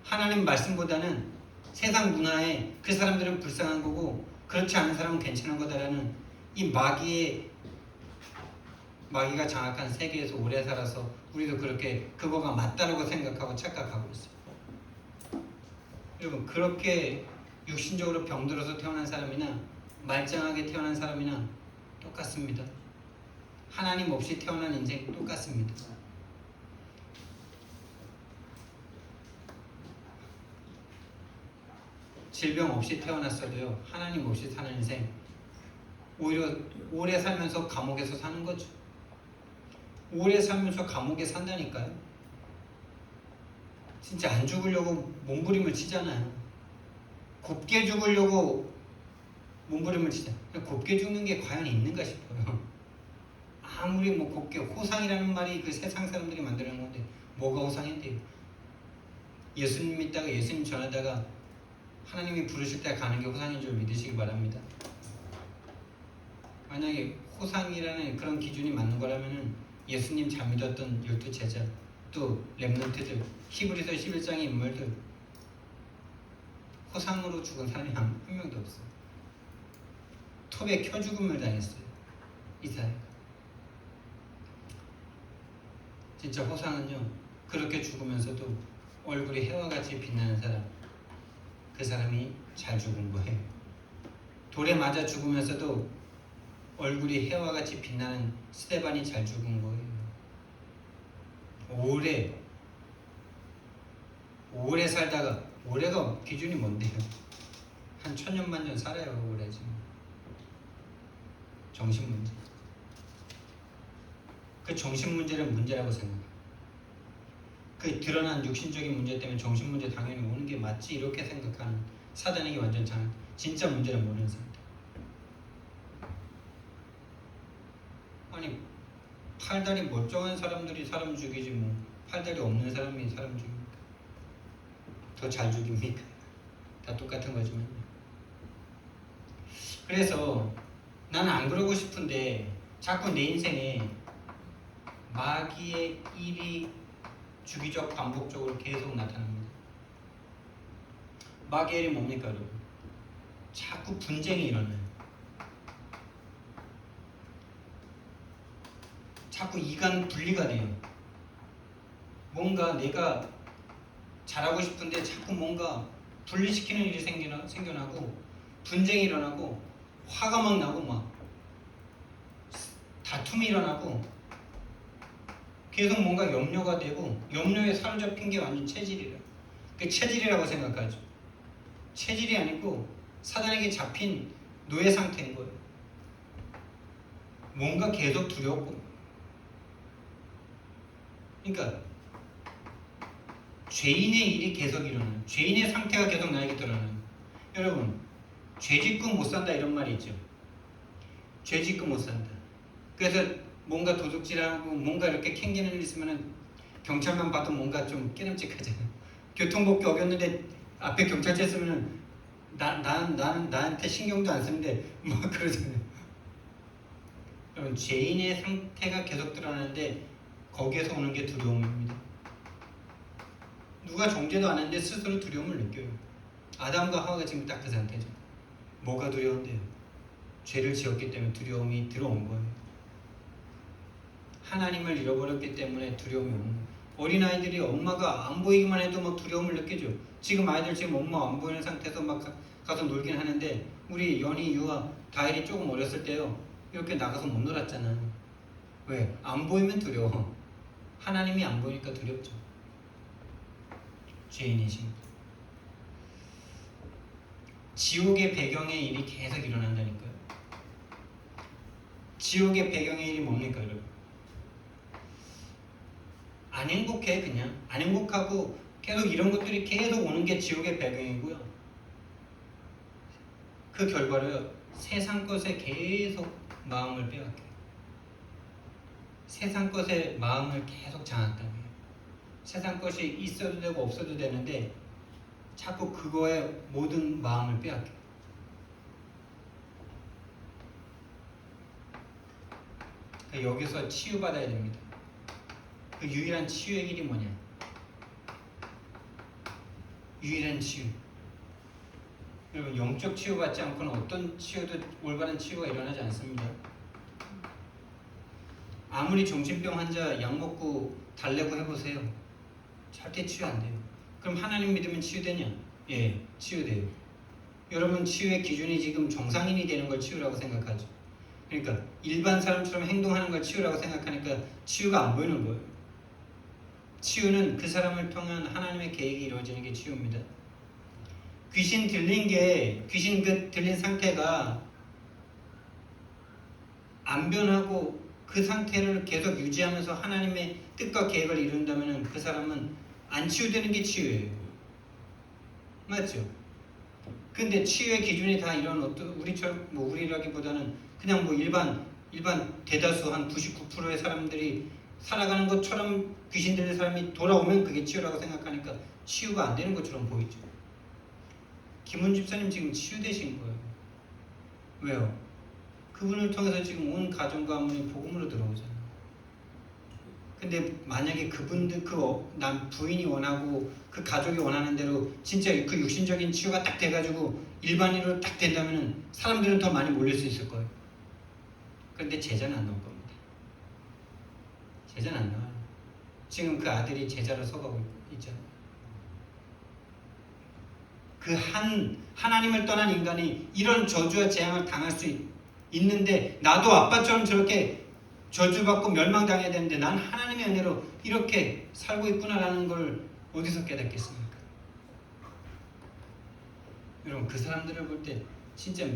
하나님 말씀보다는 세상 문화에 그 사람들은 불쌍한 거고 그렇지 않은 사람은 괜찮은 거다라는 이 마귀가 장악한 세계에서 오래 살아서 우리도 그렇게 그거가 맞다라고 생각하고 착각하고 있어요. 여러분 그렇게 육신적으로 병들어서 태어난 사람이나 말짱하게 태어난 사람이나 똑같습니다. 하나님 없이 태어난 인생 똑같습니다. 질병 없이 태어났어도요 하나님 없이 사는 인생 오히려 오래 살면서 감옥에서 사는 거죠. 오래 살면서 감옥에 산다니까요. 진짜 안 죽으려고 몸부림을 치잖아요. 곱게 죽으려고 몸부림을 치잖아요. 곱게 죽는 게 과연 있는가 싶어요. 아무리 뭐 곱게 호상이라는 말이 그 세상 사람들이 만드는 건데 뭐가 호상인데요. 예수님 믿다가 예수님 전하다가 하나님이 부르실 때 가는 게 호상인 줄 믿으시기 바랍니다. 만약에 호상이라는 그런 기준이 맞는 거라면은 예수님 잘 믿었던 12 제자 또 렘넌트들 히브리서 11장의 인물들 호상으로 죽은 사람이 한 명도 없어요. 톱에 켜 죽음을 당했어요. 이사야. 진짜 호상은요 그렇게 죽으면서도 얼굴이 해와 같이 빛나는 사람, 그 사람이 잘 죽은 거예요. 돌에 맞아 죽으면서도 얼굴이 해와 같이 빛나는 스데반이 잘 죽은 거예요. 오래 살다가, 오래가 기준이 뭔데요? 한 1000년만 년 살아요. 오래 지금 정신 문제. 그 정신 문제를 문제라고 생각해요. 그 드러난 육신적인 문제 때문에 정신 문제 당연히 오는 게 맞지 이렇게 생각하는 사단에게 완전 진짜 문제를 모르는 상태. 아니 팔다리 멀쩡한 사람들이 사람 죽이지 뭐 팔다리 없는 사람이 사람 죽입니까? 더 잘 죽입니까? 다 똑같은 거지만. 그래서 나는 안 그러고 싶은데 자꾸 내 인생에 마귀의 일이 주기적 반복적으로 계속 나타납니다. 마귀의 일이 뭡니까 여러분? 자꾸 분쟁이 일어나요. 자꾸 이간 분리가 돼요. 뭔가 내가 잘하고 싶은데 자꾸 뭔가 분리시키는 일이 생겨나고 분쟁이 일어나고 화가 막 나고 막 다툼이 일어나고 계속 뭔가 염려가 되고 염려에 사로잡힌 게 완전 체질이라. 그 체질이라고 생각하죠. 체질이 아니고 사단에게 잡힌 노예 상태인 거예요. 뭔가 계속 두렵고. 그러니까 죄인의 일이 계속 일어나요. 죄인의 상태가 계속 나에게 드러나요. 여러분, 죄 짓고 못 산다 이런 말이 있죠. 죄 짓고 못 산다. 그래서 뭔가 도둑질하고 뭔가 이렇게 캥기는 일 있으면은 경찰만 봐도 뭔가 좀 깨름직하잖아요. 교통법규 어겼는데 앞에 경찰차 있으면은 나한테 신경도 안 쓰는데 뭐 그러잖아요. 여러분, 죄인의 상태가 계속 드러나는데 거기에서 오는 게 두려움입니다. 누가 정죄도 안 했는데 스스로 두려움을 느껴요. 아담과 하와가 지금 딱 그 상태죠. 뭐가 두려운데요? 죄를 지었기 때문에 두려움이 들어온 거예요. 하나님을 잃어버렸기 때문에 두려움이 오는 거예요. 어린아이들이 엄마가 안 보이기만 해도 막 두려움을 느끼죠. 지금 아이들 지금 엄마 안 보이는 상태에서 막 가서 놀긴 하는데 우리 연희, 유아, 다일이 조금 어렸을 때요. 이렇게 나가서 못 놀았잖아. 왜? 안 보이면 두려워. 하나님이 안 보이니까 두렵죠. 죄인이신. 지옥의 배경의 일이 계속 일어난다니까요. 지옥의 배경의 일이 뭡니까, 여러분? 안 행복해. 그냥 안 행복하고 계속 이런 것들이 계속 오는 게 지옥의 배경이고요. 그 결과를 세상 것에 계속 마음을 빼앗겨요. 세상 것에 마음을 계속 장악당해요. 세상 것이 있어도 되고 없어도 되는데 자꾸 그거에 모든 마음을 빼앗겨요. 그러니까 여기서 치유받아야 됩니다. 그 유일한 치유의 길이 뭐냐? 유일한 치유. 여러분, 영적 치유받지 않고는 어떤 치유도 올바른 치유가 일어나지 않습니다. 아무리 정신병 환자 약 먹고 달래고 해보세요. 절대 치유 안 돼요. 그럼 하나님 믿으면 치유되냐? 예, 치유돼요. 여러분, 치유의 기준이 지금 정상인이 되는 걸 치유라고 생각하죠. 그러니까 일반 사람처럼 행동하는 걸 치유라고 생각하니까 치유가 안 보이는 거예요. 치유는 그 사람을 통한 하나님의 계획이 이루어지는 게 치유입니다. 귀신 들린 상태가 안 변하고 그 상태를 계속 유지하면서 하나님의 뜻과 계획을 이룬다면 그 사람은 안 치유되는 게 치유예요. 맞죠? 근데 치유의 기준이 다 이런 우리처럼 우리라기보다는 그냥 일반 대다수 한 99%의 사람들이 살아가는 것처럼 귀신 들린 사람이 돌아오면 그게 치유라고 생각하니까 치유가 안 되는 것처럼 보이죠. 김훈 집사님 지금 치유되신 거예요. 왜요? 그분을 통해서 지금 온 가정과 가문이 복음으로 들어오잖아요. 근데 만약에 그분들 남 부인이 원하고 그 가족이 원하는 대로 진짜 그 육신적인 치유가 딱 돼가지고 일반인으로 딱 된다면 사람들은 더 많이 몰릴 수 있을 거예요. 그런데 제자는 안 나올 겁니다. 제자는 안 나와요. 지금 그 아들이 제자로 서가고 있잖아요. 그 하나님을 떠난 인간이 이런 저주와 재앙을 당할 수 있는데 나도 아빠처럼 저렇게 저주받고 멸망당해야 되는데 난 하나님의 은혜로 이렇게 살고 있구나라는 걸 어디서 깨닫겠습니까? 여러분, 그 사람들을 볼 때 진짜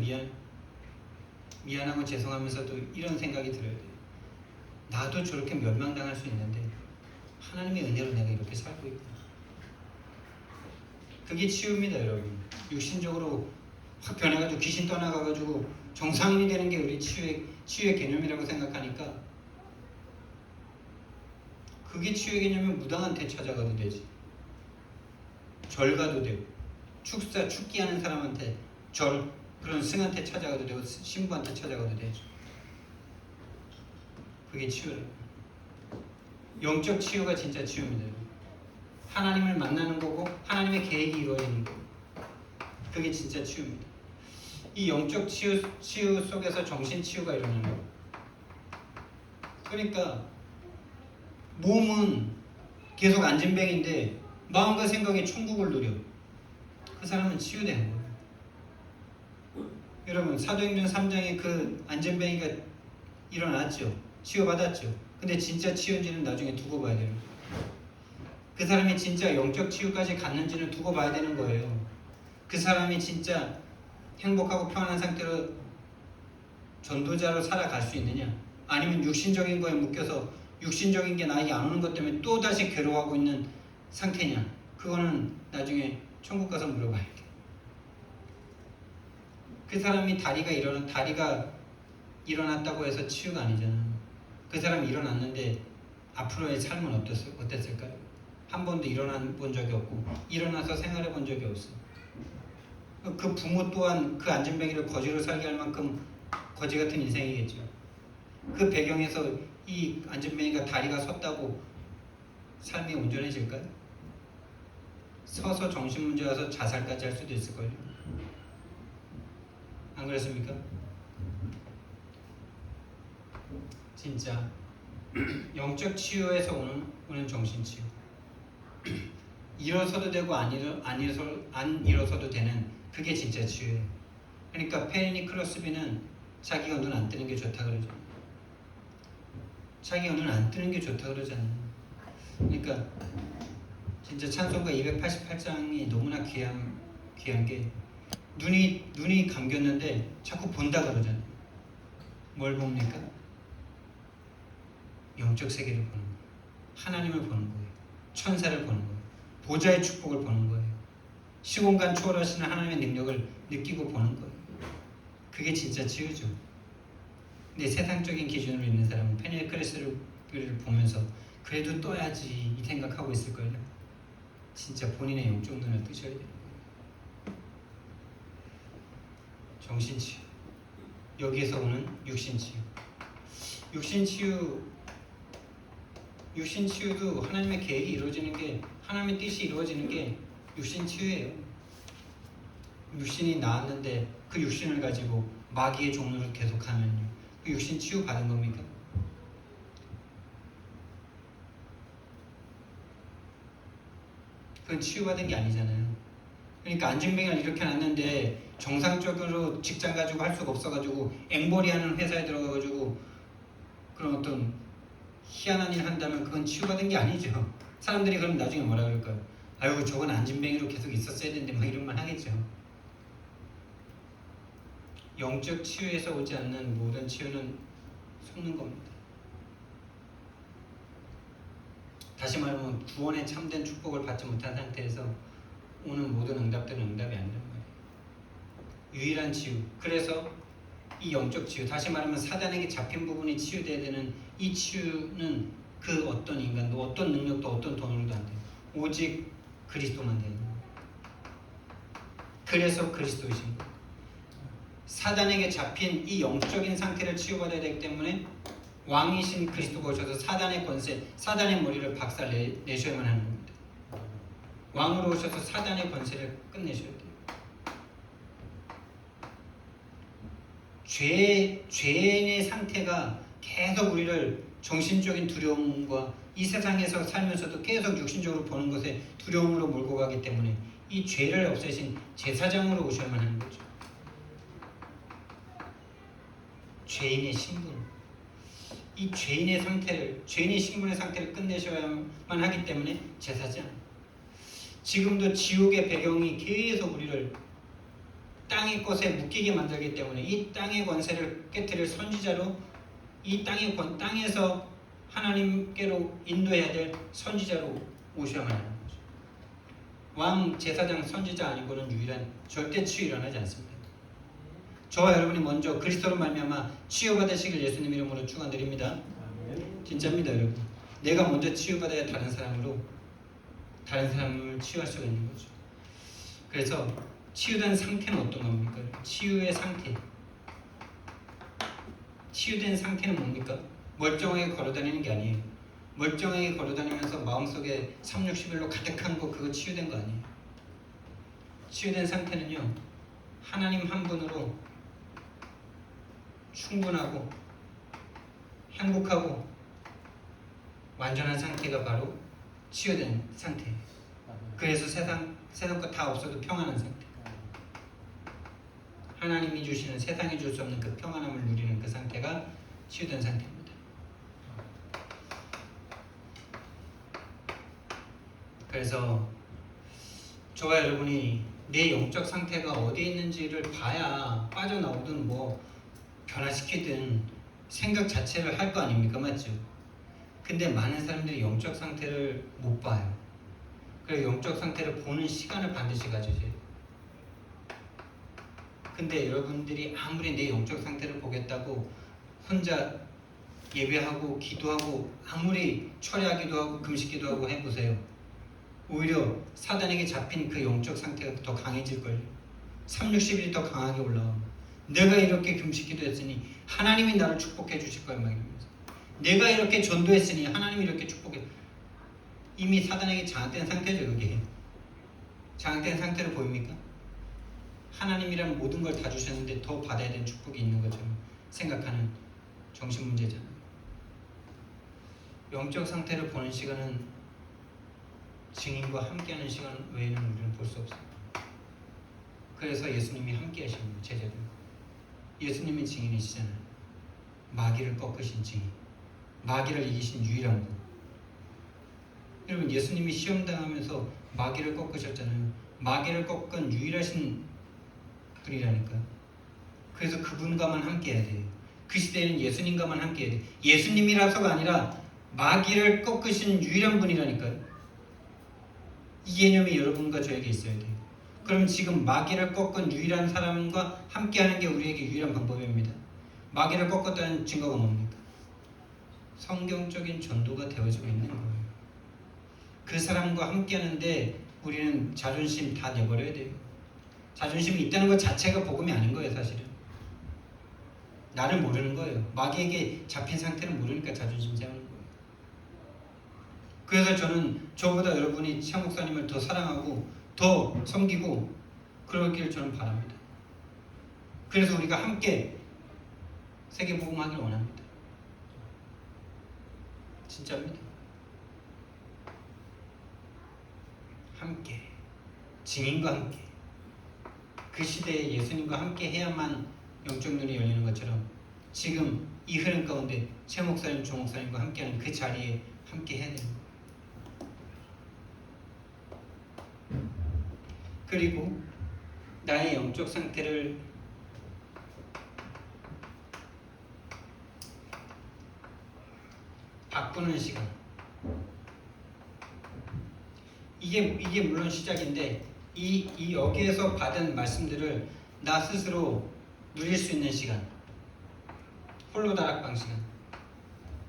미안하고 죄송하면서도 이런 생각이 들어야 돼요. 나도 저렇게 멸망당할 수 있는데 하나님의 은혜로 내가 이렇게 살고 있구나. 그게 치유입니다, 여러분. 육신적으로 확 변해가지고 귀신 떠나가가지고 정상인이 되는 게 우리 치유의 개념이라고 생각하니까 그게 치유의 개념이면 무당한테 찾아가도 되지. 절 가도 되고 축기하는 사람한테 그런 승한테 찾아가도 되고 신부한테 찾아가도 되죠. 그게 치유예요. 영적 치유가 진짜 치유입니다. 하나님을 만나는 거고 하나님의 계획이 이루어지는 거고 그게 진짜 치유입니다. 이 영적 치유 속에서 정신 치유가 일어나는 거예요. 그러니까 몸은 계속 안진뱅인데 마음과 생각이 천국을 누려. 그 사람은 치유된 거예요. 여러분, 사도행전 3장에 그 안진뱅이가 일어났죠. 치유받았죠. 근데 진짜 치유인지는 나중에 두고 봐야 되는 거예요. 그 사람이 진짜 영적 치유까지 갔는지는 두고 봐야 되는 거예요. 그 사람이 진짜 행복하고 평안한 상태로 전도자로 살아갈 수 있느냐? 아니면 육신적인 거에 묶여서 육신적인 게 나에게 안 오는 것 때문에 또다시 괴로워하고 있는 상태냐? 그거는 나중에 천국 가서 물어봐야 돼. 그 사람이 다리가 일어났다고 해서 치유가 아니잖아. 그 사람이 일어났는데 앞으로의 삶은 어땠을까요? 한 번도 일어나 본 적이 없고 일어나서 생활해 본 적이 없어. 그 부모 또한 그 안진뱅이를 거지로 살게 할 만큼 거지 같은 인생이겠죠. 그 배경에서 이 안진뱅이가 다리가 섰다고 삶이 온전해질까요? 서서 정신문제 와서 자살까지 할 수도 있을걸요. 안 그렇습니까? 진짜 영적 치유에서 오는 정신치유. 일어서도 되고 안 일어서도 되는 그게 진짜 치유예요. 그러니까 페이니 크로스비는 자기가 눈 안 뜨는 게 좋다 그러죠. 자기가 눈 안 뜨는 게 좋다 그러잖아요. 그러니까 진짜 찬송가 288장이 너무나 귀한 게 눈이 감겼는데 자꾸 본다 그러잖아요. 뭘 봅니까? 영적 세계를 보는 거예요. 하나님을 보는 거예요. 천사를 보는 거예요. 보좌의 축복을 보는 거예요. 시공간 초월하시는 하나님의 능력을 느끼고 보는 거예요. 그게 진짜 치유죠. 근데 세상적인 기준으로 있는 사람은 페니엘크레스를 보면서 그래도 떠야지 이 생각하고 있을 거예요. 진짜 본인의 영적 눈을 뜨셔야 돼요. 정신치유, 여기에서 오는 육신치유. 육신치유도 하나님의 계획이 이루어지는 게, 하나님의 뜻이 이루어지는 게 육신치유예요. 육신이 나왔는데 그 육신을 가지고 마귀의 종로를 계속하면요, 그 육신 치유 받은 겁니까? 그건 치유받은 게 아니잖아요. 그러니까 안진뱅이를 이렇게 놨는데 정상적으로 직장 가지고 할 수가 없어가지고 앵벌이하는 회사에 들어가가지고 그런 어떤 희한한 일 한다면 그건 치유받은 게 아니죠. 사람들이 그럼 나중에 뭐라 그럴까요? 아유, 저건 안진뱅이로 계속 있었어야 되는데 막 이런 말 하겠죠. 영적 치유에서 오지 않는 모든 치유는 속는 겁니다. 다시 말하면 구원의 참된 축복을 받지 못한 상태에서 오는 모든 응답들은 응답이 아니란 말이에요. 유일한 치유. 그래서 이 영적 치유, 다시 말하면 사단에게 잡힌 부분이 치유돼야 되는 이 치유는 그 어떤 인간도, 어떤 능력도, 어떤 돈으로도 안 돼요. 오직 그리스도만 돼요. 그래서 그리스도이신 거예요. 사단에게 잡힌 이 영적인 상태를 치유받아야 되기 때문에 왕이신 그리스도가 오셔서 사단의 권세, 사단의 머리를 박살내셔야만 하는 겁니다. 왕으로 오셔서 사단의 권세를 끝내셔야 돼요. 죄인의 상태가 계속 우리를 정신적인 두려움과 이 세상에서 살면서도 계속 육신적으로 보는 것에 두려움으로 몰고 가기 때문에 이 죄를 없애신 제사장으로 오셔야만 하는 거죠. 죄인의 신분, 이 죄인의 상태를, 죄인의 신분의 상태를 끝내셔야만 하기 때문에 제사장. 지금도 지옥의 배경이 계속 우리를 땅의 것에 묶이게 만들기 때문에 이 땅의 권세를 깨뜨릴 선지자로, 이 땅에서 하나님께로 인도해야 될 선지자로 오셔야만 하는 거죠. 왕, 제사장, 선지자 아니고는 유일한 절대 치유 일어나지 않습니다. 저와 여러분이 먼저 그리스도로 말미암아 치유받으시길 예수님 이름으로 축원드립니다. 진짜입니다, 여러분. 내가 먼저 치유받아야 다른 사람을 치유할 수가 있는 거죠. 그래서 치유된 상태는 어떤 겁니까? 치유의 상태. 치유된 상태는 뭡니까? 멀쩡하게 걸어다니는 게 아니에요. 멀쩡하게 걸어다니면서 마음속에 361로 가득한 거, 그거 치유된 거 아니에요. 치유된 상태는요, 하나님 한 분으로 충분하고 행복하고 완전한 상태가 바로 치유된 상태예요. 그래서 세상 것 다 없어도 평안한 상태. 하나님이 주시는, 세상이 줄 수 없는 그 평안함을 누리는 그 상태가 치유된 상태입니다. 그래서 저와 여러분이 내 영적 상태가 어디에 있는지를 봐야 빠져나오든 뭐 변화시키든 생각 자체를 할 거 아닙니까? 맞죠? 근데 많은 사람들이 영적 상태를 못 봐요. 그래서 영적 상태를 보는 시간을 반드시 가지세요. 근데 여러분들이 아무리 내 영적 상태를 보겠다고 혼자 예배하고 기도하고 아무리 철야기도 하고 금식기도 하고 해보세요. 오히려 사단에게 잡힌 그 영적 상태가 더 강해질걸요. 360일이 더 강하게 올라와. 내가 이렇게 금식기도 했으니 하나님이 나를 축복해 주실 거야 막 이러면서, 내가 이렇게 전도했으니 하나님이 이렇게 축복해. 이미 사단에게 장악된 상태죠. 그게 장악된 상태로 보입니까? 하나님이란 모든 걸 다 주셨는데 더 받아야 되는 축복이 있는 것처럼 생각하는 정신 문제잖아요. 영적 상태를 보는 시간은 증인과 함께하는 시간 외에는 우리는 볼 수 없어요. 그래서 예수님이 함께 하시는 제자들. 예수님이 증인이시잖아요. 마귀를 꺾으신 증인, 마귀를 이기신 유일한 분. 여러분, 예수님이 시험 당하면서 마귀를 꺾으셨잖아요. 마귀를 꺾은 유일하신 분이라니까요. 그래서 그분과만 함께 해야 돼요. 그 시대에는 예수님과만 함께 해야 돼요. 예수님이라서가 아니라 마귀를 꺾으신 유일한 분이라니까요. 이 개념이 여러분과 저에게 있어야 돼요. 그럼 지금 마귀를 꺾은 유일한 사람과 함께하는 게 우리에게 유일한 방법입니다. 마귀를 꺾었다는 증거가 뭡니까? 성경적인 전도가 되어지고 있는 거예요. 그 사람과 함께하는데 우리는 자존심 다 내버려야 돼요. 자존심이 있다는 것 자체가 복음이 아닌 거예요. 사실은 나를 모르는 거예요. 마귀에게 잡힌 상태를 모르니까 자존심 세우는 거예요. 그래서 저는 저보다 여러분이 차 목사님을 더 사랑하고 더 섬기고 그러길 저는 바랍니다. 그래서 우리가 함께 세계복음하기를 원합니다. 진짜입니다. 함께, 증인과 함께, 그 시대에 예수님과 함께 해야만 영적 눈이 열리는 것처럼 지금 이 흐름 가운데 최 목사님, 조 목사님과 함께하는 그 자리에 함께 해야 되는 거예요. 그리고 나의 영적 상태를 바꾸는 시간. 이게 물론 시작인데 이 여기에서 받은 말씀들을 나 스스로 누릴 수 있는 시간, 홀로 다락방 시간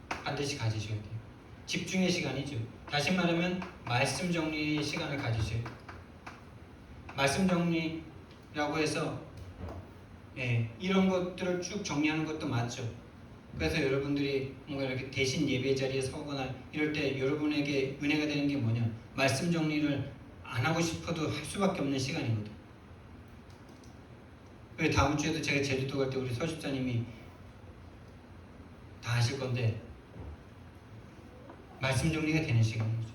반드시 가지셔야 돼요. 집중의 시간이죠. 다시 말하면 말씀 정리의 시간을 가지셔야 돼요. 말씀 정리라고 해서 이런 것들을 쭉 정리하는 것도 맞죠. 그래서 여러분들이 뭔가 이렇게 대신 예배 자리에 서거나 이럴 때 여러분에게 은혜가 되는 게 뭐냐? 말씀 정리를 안 하고 싶어도 할 수밖에 없는 시간이거든. 그래서 다음 주에도 제가 제주도 갈 때 우리 서집사님이 다 하실 건데 말씀 정리가 되는 시간이죠.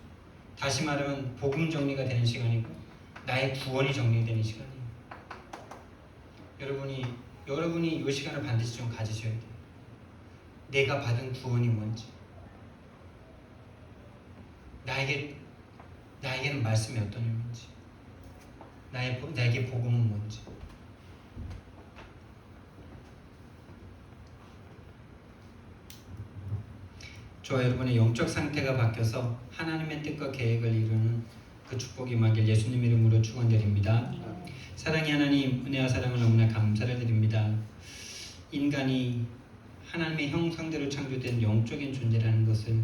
다시 말하면 복음 정리가 되는 시간이고 나의 구원이 정리되는 시간이에요. 여러분이 이 시간을 반드시 좀 가지셔야 돼요. 내가 받은 구원이 뭔지, 나에게는 말씀이 어떤 의미인지, 나에게 복음은 뭔지. 저와 여러분의 영적 상태가 바뀌어서 하나님의 뜻과 계획을 이루는 그 축복이 임하길 예수님 이름으로 축원드립니다. 사랑의 하나님, 은혜와 사랑을 너무나 감사를 드립니다. 인간이 하나님의 형상대로 창조된 영적인 존재라는 것을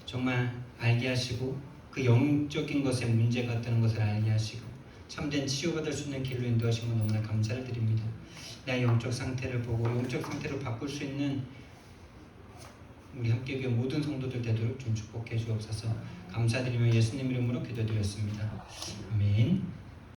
정말 알게 하시고 그 영적인 것에 문제가 있다는 것을 알게 하시고 참된 치유받을 수 있는 길로 인도하신 것 너무나 감사를 드립니다. 나의 영적 상태를 보고 영적 상태를 바꿀 수 있는 우리 함께 교회 모든 성도들 되도록 좀 축복해 주옵소서. 감사드리며 예수님 이름으로 기도드렸습니다. 아멘.